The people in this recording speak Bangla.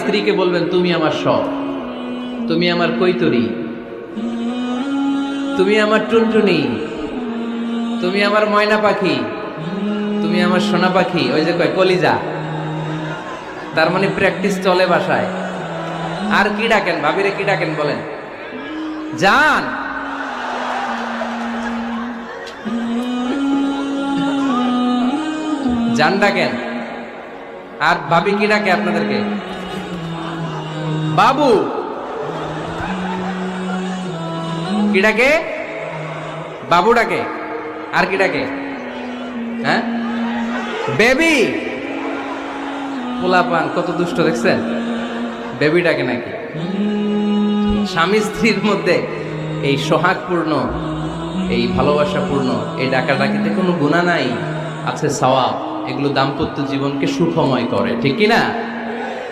স্ত্রীকে বলবেন তুমি আমার সব, তুমি আমার কৈতরি, তুমি আমার টুনটুনি, তুমি আমার ময়না পাখি, তুমি আমার সোনা পাখি। ওই যে কয় কলিজা, তার মানে প্র্যাকটিস চলে বাসায়। আর কি ডাকেন ভাবিরে, কি ডাকেন বলেন? জান। জান ডাকেন। আর ভাবি কি ডাকে আপনাদেরকে? বাবু। কি ডাকে? বাবু ডাকে। আর কি ডাকে? হ্যাঁ, বেবি। পোলাপান কত দুষ্ট দেখছেন, বেবি ডাকে নাকি? স্বামী স্ত্রীর মধ্যে এই সোহাগপূর্ণ, এই ভালোবাসাপূর্ণ এই ডাকাডাকিতে কোনো গুনাহ নাই, আছে সওয়াব। এগুলো দাম্পত্য জীবনকে সুখময় করে, ঠিক কি না?